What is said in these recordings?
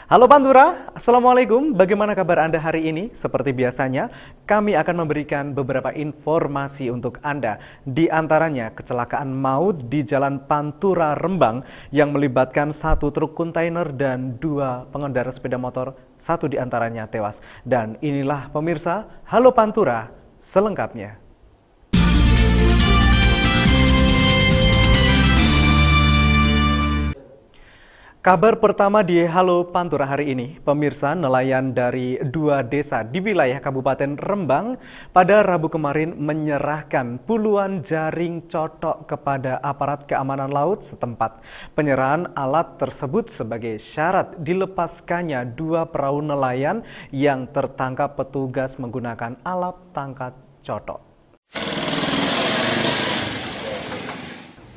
Halo Pantura, Assalamualaikum. Bagaimana kabar Anda hari ini? Seperti biasanya, kami akan memberikan beberapa informasi untuk Anda. Di antaranya, kecelakaan maut di Jalan Pantura Rembang yang melibatkan satu truk kontainer dan dua pengendara sepeda motor, satu di antaranya tewas. Dan inilah pemirsa, Halo Pantura, selengkapnya. Kabar pertama di Halo Pantura hari ini, pemirsa, nelayan dari dua desa di wilayah Kabupaten Rembang pada Rabu kemarin menyerahkan puluhan jaring cotok kepada aparat keamanan laut setempat. Penyerahan alat tersebut sebagai syarat dilepaskannya dua perahu nelayan yang tertangkap petugas menggunakan alat tangkap cotok.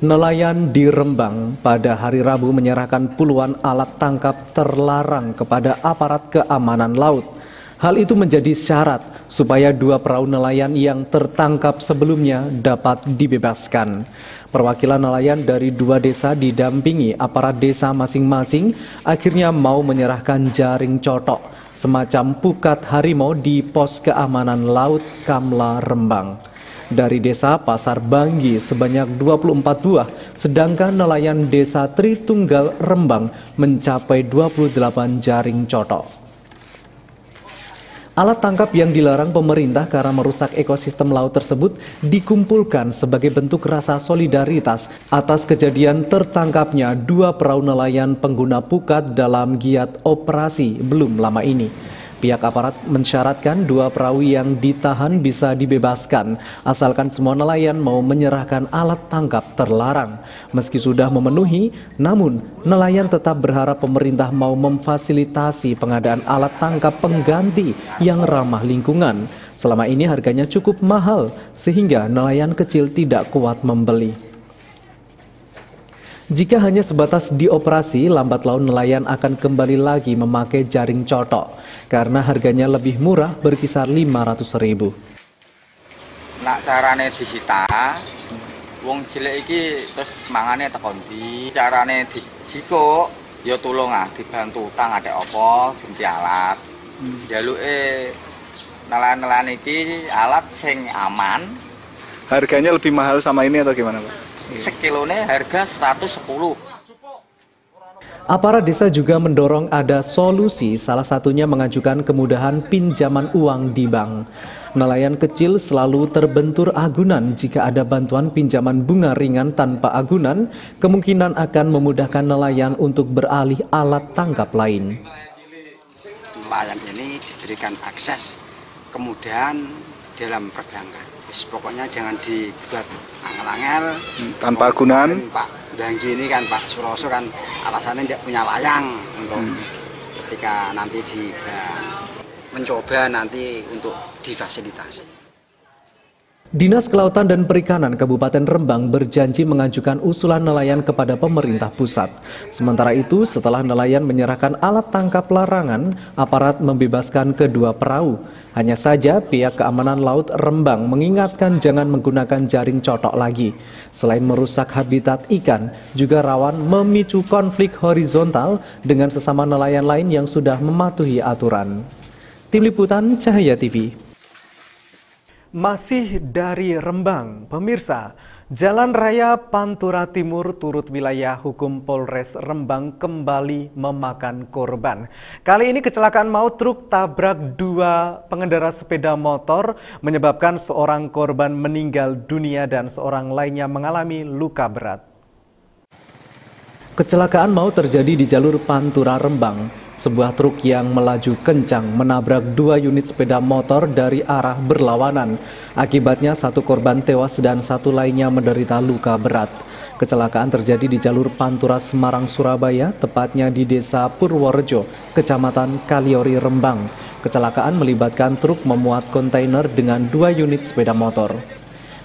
Nelayan di Rembang pada hari Rabu menyerahkan puluhan alat tangkap terlarang kepada aparat keamanan laut. Hal itu menjadi syarat supaya dua perahu nelayan yang tertangkap sebelumnya dapat dibebaskan. Perwakilan nelayan dari dua desa didampingi aparat desa masing-masing akhirnya mau menyerahkan jaring cotok semacam pukat harimau di pos keamanan laut Kamla Rembang. Dari desa Pasar Banggi sebanyak 24 buah, sedangkan nelayan desa Tritunggal Rembang mencapai 28 jaring cotok. Alat tangkap yang dilarang pemerintah karena merusak ekosistem laut tersebut dikumpulkan sebagai bentuk rasa solidaritas atas kejadian tertangkapnya dua perahu nelayan pengguna pukat dalam giat operasi belum lama ini. Pihak aparat mensyaratkan dua perahu yang ditahan bisa dibebaskan, asalkan semua nelayan mau menyerahkan alat tangkap terlarang. Meski sudah memenuhi, namun nelayan tetap berharap pemerintah mau memfasilitasi pengadaan alat tangkap pengganti yang ramah lingkungan. Selama ini harganya cukup mahal, sehingga nelayan kecil tidak kuat membeli. Jika hanya sebatas dioperasi, lambat laun nelayan akan kembali lagi memakai jaring cotok karena harganya lebih murah berkisar 500.000. Nak carane disita, wong cilik iki terus mangane teko ndi? Carane dijiko ya tulung dibantu utang ada apa ganti alat. Jaluke nelayan-nelayan iki alat sing aman. Harganya lebih mahal sama ini atau gimana, Pak? Sekilone harga 110. Aparat desa juga mendorong ada solusi, salah satunya mengajukan kemudahan pinjaman uang di bank. Nelayan kecil selalu terbentur agunan. Jika ada bantuan pinjaman bunga ringan tanpa agunan, kemungkinan akan memudahkan nelayan untuk beralih alat tangkap lain. Nelayan ini diberikan akses kemudahan dalam perbankan. Pokoknya jangan dibuat angel-angel tanpa agunan. Pak Danggi ini kan Pak Suroso kan alasannya tidak punya layang untuk ketika nanti mencoba nanti untuk difasilitasi. Dinas Kelautan dan Perikanan Kabupaten Rembang berjanji mengajukan usulan nelayan kepada pemerintah pusat. Sementara itu, setelah nelayan menyerahkan alat tangkap larangan, aparat membebaskan kedua perahu. Hanya saja pihak keamanan laut Rembang mengingatkan jangan menggunakan jaring cotok lagi. Selain merusak habitat ikan, juga rawan memicu konflik horizontal dengan sesama nelayan lain yang sudah mematuhi aturan. Tim Liputan Cahaya TV. Masih dari Rembang, pemirsa, Jalan Raya Pantura Timur turut wilayah hukum Polres Rembang kembali memakan korban. Kali ini kecelakaan maut truk tabrak dua pengendara sepeda motor menyebabkan seorang korban meninggal dunia dan seorang lainnya mengalami luka berat. Kecelakaan maut terjadi di jalur Pantura Rembang. Sebuah truk yang melaju kencang menabrak dua unit sepeda motor dari arah berlawanan. Akibatnya satu korban tewas dan satu lainnya menderita luka berat. Kecelakaan terjadi di jalur Pantura Semarang Surabaya, tepatnya di Desa Purworejo, Kecamatan Kaliori Rembang. Kecelakaan melibatkan truk memuat kontainer dengan dua unit sepeda motor.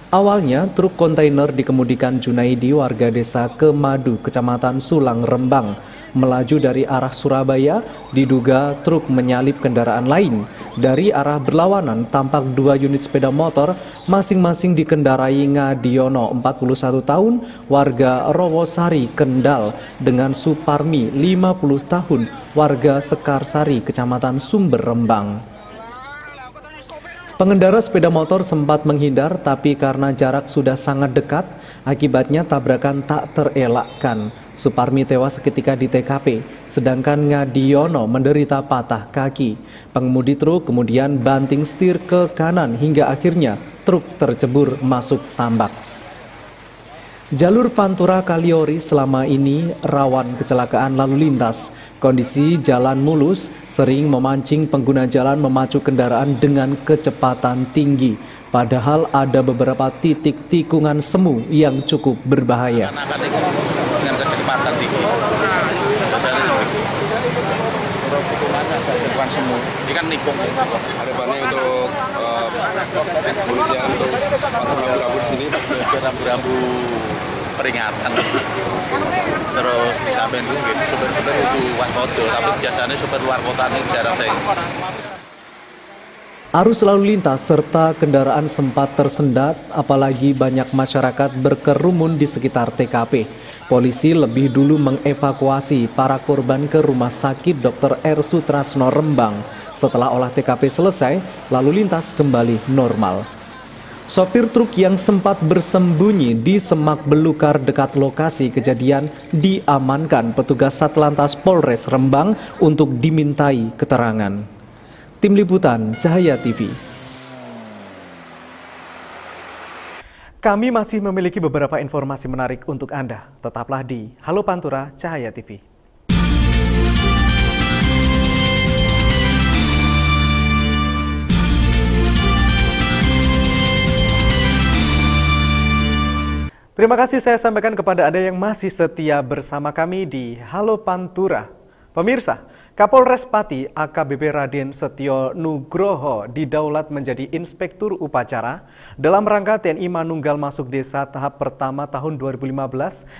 Awalnya truk kontainer dikemudikan Junaidi warga Desa Kemadu, Kecamatan Sulang Rembang. melaju dari arah Surabaya, diduga truk menyalip kendaraan lain. Dari arah berlawanan tampak 2 unit sepeda motor masing-masing dikendarai Ngadiono 41 tahun warga Rowosari Kendal dengan Suparmi 50 tahun warga Sekarsari Kecamatan Sumber Rembang. Pengendara sepeda motor sempat menghindar, tapi karena jarak sudah sangat dekat, akibatnya tabrakan tak terelakkan. Suparmi tewas seketika di TKP, sedangkan Ngadiono menderita patah kaki. Pengemudi truk kemudian banting setir ke kanan hingga akhirnya truk tercebur masuk tambak. Jalur Pantura Kaliori selama ini rawan kecelakaan lalu lintas. Kondisi jalan mulus sering memancing pengguna jalan memacu kendaraan dengan kecepatan tinggi. Padahal ada beberapa titik tikungan semu yang cukup berbahaya. Dengan kecepatan tinggi. Tikungan semu. Ini kan nikung. Harapannya untuk kepolisian untuk pasang rambu-rambu di sini, rambu-rambu peringatan. Terus di samping itu supir-supir itu wancodo, tapi biasanya supir luar kota ini jarang saya. Arus lalu lintas serta kendaraan sempat tersendat, apalagi banyak masyarakat berkerumun di sekitar TKP. Polisi lebih dulu mengevakuasi para korban ke Rumah Sakit Dr. R. Sutrasno Rembang. Setelah olah TKP selesai, lalu lintas kembali normal. Sopir truk yang sempat bersembunyi di semak belukar dekat lokasi kejadian diamankan petugas Satlantas Polres Rembang untuk dimintai keterangan. Tim Liputan Cahaya TV. Kami masih memiliki beberapa informasi menarik untuk Anda. Tetaplah di Halo Pantura Cahaya TV. Terima kasih saya sampaikan kepada Anda yang masih setia bersama kami di Halo Pantura. Pemirsa, Kapolres Pati AKBP Raden Setio Nugroho didaulat menjadi Inspektur Upacara dalam rangka TNI Manunggal masuk desa tahap pertama tahun 2015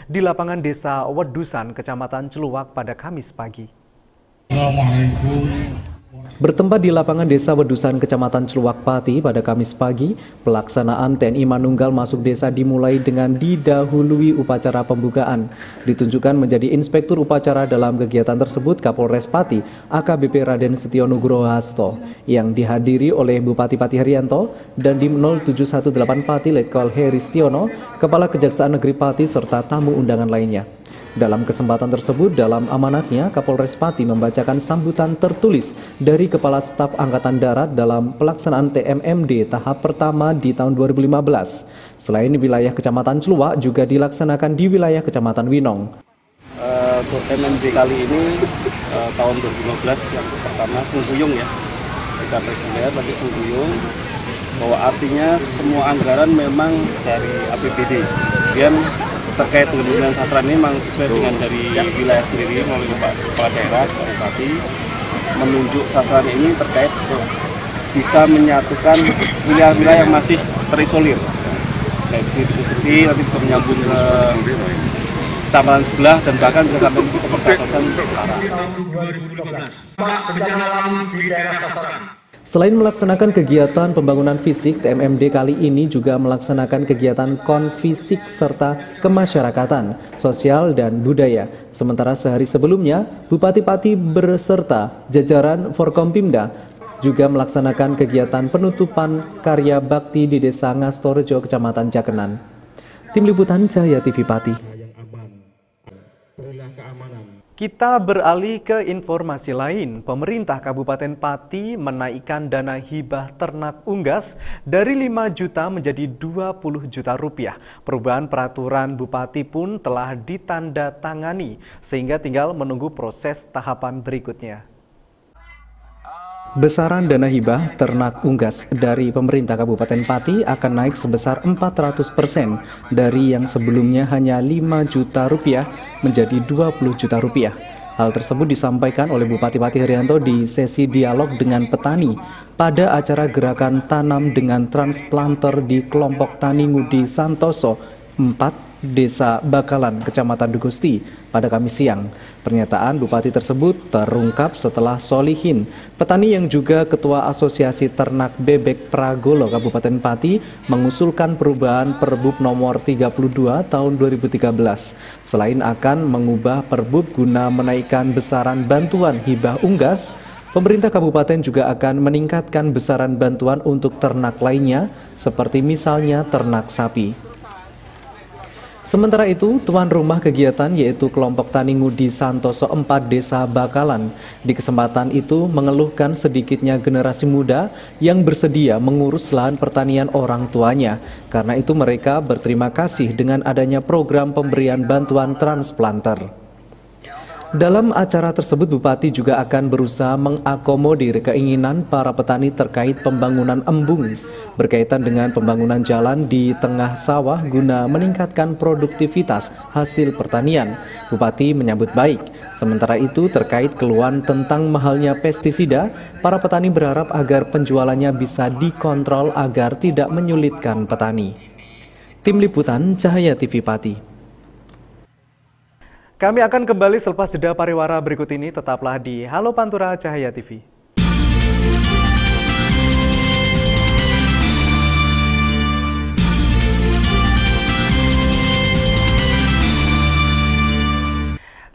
di lapangan Desa Wedusan, Kecamatan Celuwak pada Kamis pagi. Bertempat di lapangan Desa Wedusan, Kecamatan Celuwak Pati pada Kamis pagi, pelaksanaan TNI Manunggal masuk desa dimulai dengan didahului upacara pembukaan. Ditunjukkan menjadi Inspektur Upacara dalam kegiatan tersebut Kapolres Pati AKBP Raden Setio Nugroho Hasto yang dihadiri oleh Bupati Pati Haryanto dan Dim 0718 Pati Letkol Heri Stiono, Kepala Kejaksaan Negeri Pati serta tamu undangan lainnya. Dalam kesempatan tersebut, dalam amanatnya, Kapolres Pati membacakan sambutan tertulis dari Kepala Staf Angkatan Darat dalam pelaksanaan TMMD tahap pertama di tahun 2015. Selain wilayah Kecamatan Celuwak, juga dilaksanakan di wilayah Kecamatan Winong. Untuk TMMD kali ini tahun 2015 yang pertama Sengguyung ya, tidak reguler tapi Sengguyung, bahwa artinya semua anggaran memang dari APBD. Kemudian terkait dengan sasaran ini memang sesuai dengan dari wilayah sendiri melalui Pak Kepala Daerah Bupati menunjuk sasaran ini terkait untuk bisa menyatukan wilayah-wilayah yang masih terisolir. Dari sini disusupi nanti bisa menyambung ke kecamatan sebelah dan bahkan bisa sampai ke perbatasan utara. Selain melaksanakan kegiatan pembangunan fisik, TMMD kali ini juga melaksanakan kegiatan konfisik serta kemasyarakatan, sosial, dan budaya. Sementara sehari sebelumnya, Bupati Pati beserta jajaran Forkompimda juga melaksanakan kegiatan penutupan karya bakti di Desa Ngastorjo, Kecamatan Jakenan. Tim Liputan Cahaya TV Pati. Kita beralih ke informasi lain. Pemerintah Kabupaten Pati menaikkan dana hibah ternak unggas dari 5 juta menjadi 20 juta rupiah. Perubahan peraturan Bupati pun telah ditandatangani, sehingga tinggal menunggu proses tahapan berikutnya. Besaran dana hibah ternak unggas dari pemerintah Kabupaten Pati akan naik sebesar 400% dari yang sebelumnya hanya 5 juta rupiah menjadi 20 juta rupiah. Hal tersebut disampaikan oleh Bupati Pati Haryanto di sesi dialog dengan petani pada acara gerakan tanam dengan transplanter di kelompok Tani Ngudi Santoso 4 Desa Bakalan, Kecamatan Dugusti pada Kamis siang. Pernyataan Bupati tersebut terungkap setelah Solihin, petani yang juga Ketua Asosiasi Ternak Bebek Pragolo Kabupaten Pati, mengusulkan perubahan Perbup nomor 32 tahun 2013. Selain akan mengubah Perbup guna menaikkan besaran bantuan hibah unggas, pemerintah kabupaten juga akan meningkatkan besaran bantuan untuk ternak lainnya, seperti misalnya ternak sapi. Sementara itu, tuan rumah kegiatan yaitu kelompok Tani Ngudi Santoso 4 Desa Bakalan di kesempatan itu mengeluhkan sedikitnya generasi muda yang bersedia mengurus lahan pertanian orang tuanya. Karena itu mereka berterima kasih dengan adanya program pemberian bantuan transplanter. Dalam acara tersebut, Bupati juga akan berusaha mengakomodir keinginan para petani terkait pembangunan embung berkaitan dengan pembangunan jalan di tengah sawah guna meningkatkan produktivitas hasil pertanian. Bupati menyambut baik. Sementara itu, terkait keluhan tentang mahalnya pestisida, para petani berharap agar penjualannya bisa dikontrol agar tidak menyulitkan petani. Tim Liputan Cahaya TV Pati. Kami akan kembali selepas jeda pariwara berikut ini. Tetaplah di Halo Pantura Cahaya TV.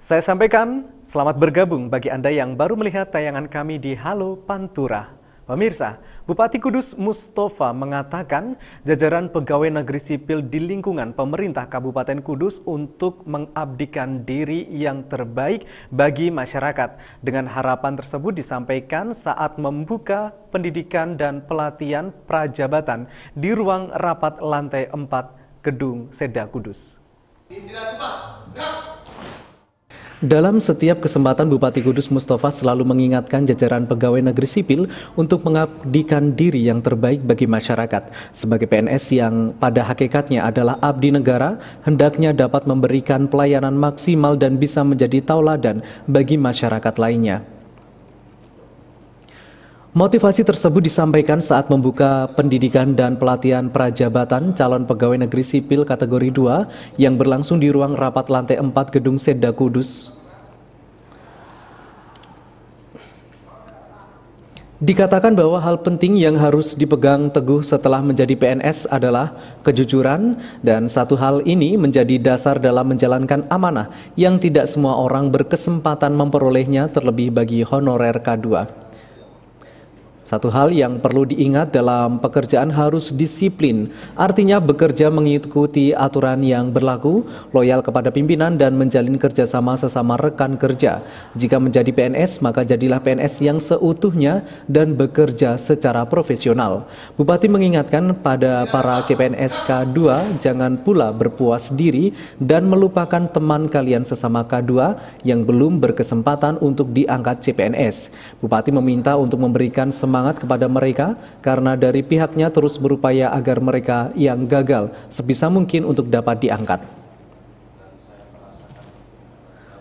Saya sampaikan selamat bergabung bagi Anda yang baru melihat tayangan kami di Halo Pantura. Pemirsa, Bupati Kudus Mustafa mengatakan jajaran pegawai negeri sipil di lingkungan pemerintah Kabupaten Kudus untuk mengabdikan diri yang terbaik bagi masyarakat. Dengan harapan tersebut disampaikan saat membuka pendidikan dan pelatihan prajabatan di ruang rapat lantai 4 Gedung Seda Kudus. Dalam setiap kesempatan, Bupati Kudus Mustafa selalu mengingatkan jajaran pegawai negeri sipil untuk mengabdikan diri yang terbaik bagi masyarakat. Sebagai PNS yang pada hakikatnya adalah abdi negara, hendaknya dapat memberikan pelayanan maksimal dan bisa menjadi tauladan bagi masyarakat lainnya. Motivasi tersebut disampaikan saat membuka pendidikan dan pelatihan prajabatan calon pegawai negeri sipil kategori 2 yang berlangsung di ruang rapat lantai 4 Gedung Seda Kudus. Dikatakan bahwa hal penting yang harus dipegang teguh setelah menjadi PNS adalah kejujuran, dan satu hal ini menjadi dasar dalam menjalankan amanah yang tidak semua orang berkesempatan memperolehnya, terlebih bagi honorer K2. Satu hal yang perlu diingat dalam pekerjaan harus disiplin, artinya bekerja mengikuti aturan yang berlaku, loyal kepada pimpinan dan menjalin kerjasama sesama rekan kerja. Jika menjadi PNS, maka jadilah PNS yang seutuhnya dan bekerja secara profesional. Bupati mengingatkan pada para CPNS K2 jangan pula berpuas diri dan melupakan teman kalian sesama K2 yang belum berkesempatan untuk diangkat CPNS. Bupati meminta untuk memberikan semangat kepada mereka karena dari pihaknya terus berupaya agar mereka yang gagal sebisa mungkin untuk dapat diangkat.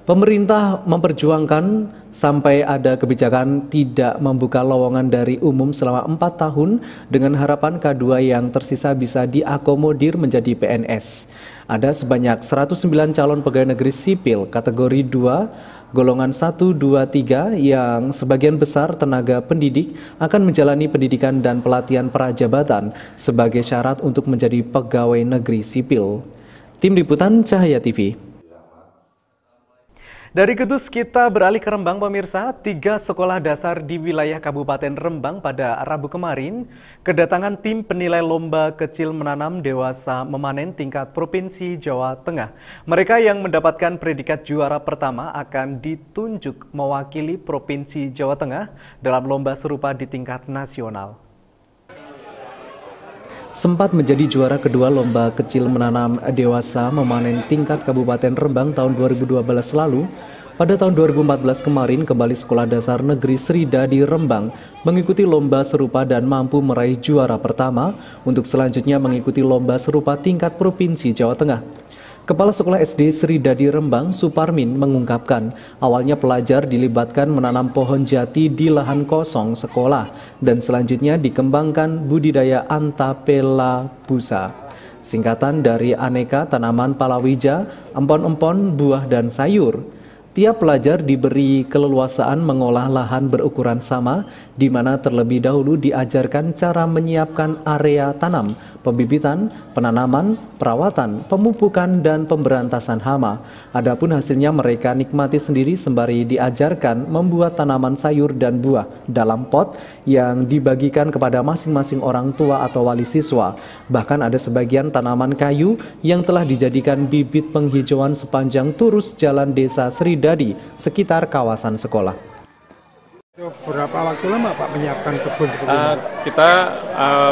Pemerintah memperjuangkan sampai ada kebijakan tidak membuka lowongan dari umum selama 4 tahun dengan harapan K2 yang tersisa bisa diakomodir menjadi PNS. Ada sebanyak 109 calon pegawai negeri sipil kategori 2 golongan 1, 2, 3 yang sebagian besar tenaga pendidik akan menjalani pendidikan dan pelatihan prajabatan sebagai syarat untuk menjadi pegawai negeri sipil. Tim Liputan Cahaya TV. Dari Kudus kita beralih ke Rembang, pemirsa. 3 sekolah dasar di wilayah Kabupaten Rembang pada Rabu kemarin kedatangan tim penilai lomba kecil menanam dewasa memanen tingkat Provinsi Jawa Tengah. Mereka yang mendapatkan predikat juara pertama akan ditunjuk mewakili Provinsi Jawa Tengah dalam lomba serupa di tingkat nasional. Sempat menjadi juara kedua lomba kecil menanam dewasa memanen tingkat Kabupaten Rembang tahun 2012 lalu, pada tahun 2014 kemarin kembali Sekolah Dasar Negeri Srida di Rembang mengikuti lomba serupa dan mampu meraih juara pertama untuk selanjutnya mengikuti lomba serupa tingkat Provinsi Jawa Tengah. Kepala Sekolah SD Srida di Rembang, Suparmin, mengungkapkan awalnya pelajar dilibatkan menanam pohon jati di lahan kosong sekolah dan selanjutnya dikembangkan budidaya antapela busa. singkatan dari aneka tanaman palawija, empon-empon, buah, dan sayur. Tiap pelajar diberi keleluasaan mengolah lahan berukuran sama, di mana terlebih dahulu diajarkan cara menyiapkan area tanam, pembibitan, penanaman, perawatan, pemupukan, dan pemberantasan hama. Adapun hasilnya mereka nikmati sendiri sembari diajarkan membuat tanaman sayur dan buah dalam pot yang dibagikan kepada masing-masing orang tua atau wali siswa. Bahkan ada sebagian tanaman kayu yang telah dijadikan bibit penghijauan sepanjang turus jalan desa Sri Dadi sekitar kawasan sekolah. Berapa waktu lama Pak menyiapkan kebun seperti ini? Kita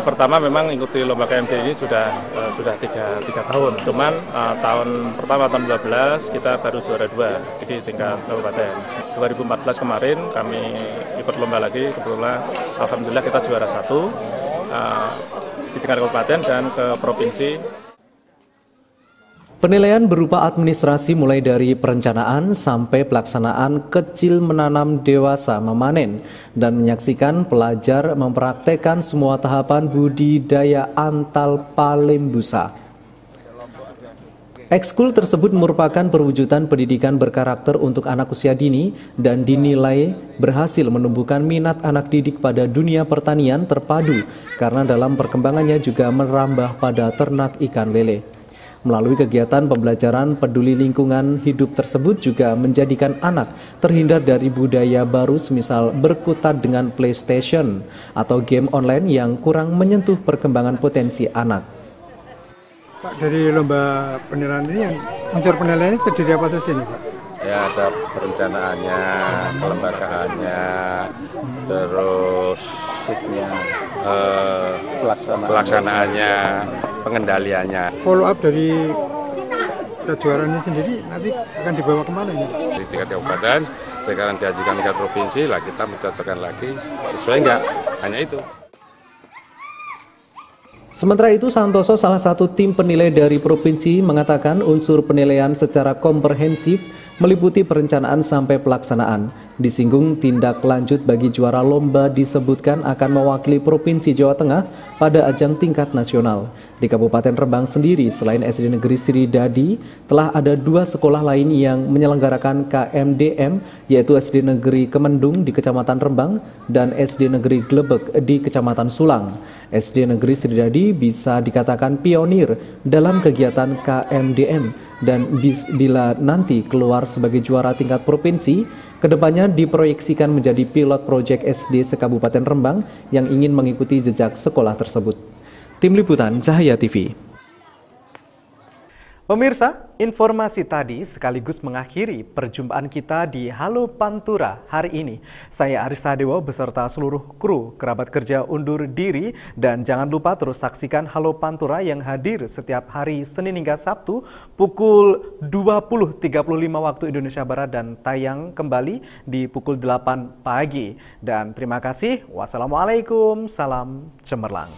pertama memang ikuti lomba KMD ini sudah 3 tahun. Cuman tahun pertama tahun 2012 kita baru juara 2 di tingkat kabupaten. 2014 kemarin kami ikut lomba lagi, kebetulan alhamdulillah kita juara 1 di tingkat kabupaten dan ke provinsi. Penilaian berupa administrasi mulai dari perencanaan sampai pelaksanaan kecil menanam dewasa memanen dan menyaksikan pelajar mempraktekkan semua tahapan budidaya antal palembusa. Ekskul tersebut merupakan perwujudan pendidikan berkarakter untuk anak usia dini dan dinilai berhasil menumbuhkan minat anak didik pada dunia pertanian terpadu karena dalam perkembangannya juga merambah pada ternak ikan lele. Melalui kegiatan pembelajaran peduli lingkungan hidup tersebut juga menjadikan anak terhindar dari budaya baru semisal berkutat dengan PlayStation atau game online yang kurang menyentuh perkembangan potensi anak. Pak, dari lomba penilaian ini yang unsur penilaian terdiri apa saja nih Pak? Ya, ada perencanaannya, kelembagaannya, terus pelaksanaannya, pengendaliannya. Follow up dari kejuaraan ini sendiri nanti akan dibawa kemana ini? Di tingkat kabupaten, sekarang diajukan tingkat provinsi, lah kita mencocokkan lagi sesuai enggak, hanya itu. Sementara itu, Santoso, salah satu tim penilai dari provinsi, mengatakan unsur penilaian secara komprehensif meliputi perencanaan sampai pelaksanaan. Disinggung tindak lanjut bagi juara lomba disebutkan akan mewakili Provinsi Jawa Tengah pada ajang tingkat nasional. Di Kabupaten Rembang sendiri, selain SD Negeri Sri Dadi, telah ada 2 sekolah lain yang menyelenggarakan KMDM, yaitu SD Negeri Kemendung di Kecamatan Rembang dan SD Negeri Glebek di Kecamatan Sulang. SD Negeri Sri Dadi bisa dikatakan pionir dalam kegiatan KMDM dan bila nanti keluar sebagai juara tingkat provinsi, kedepannya diproyeksikan menjadi pilot proyek SD se-Kabupaten Rembang yang ingin mengikuti jejak sekolah tersebut. Tim Liputan Cahaya TV. Pemirsa, informasi tadi sekaligus mengakhiri perjumpaan kita di Halo Pantura hari ini. Saya Aris Sadewo beserta seluruh kru kerabat kerja undur diri dan jangan lupa terus saksikan Halo Pantura yang hadir setiap hari Senin hingga Sabtu pukul 20.35 waktu Indonesia Barat dan tayang kembali di pukul 8 pagi. Dan terima kasih. Wassalamualaikum, salam cemerlang.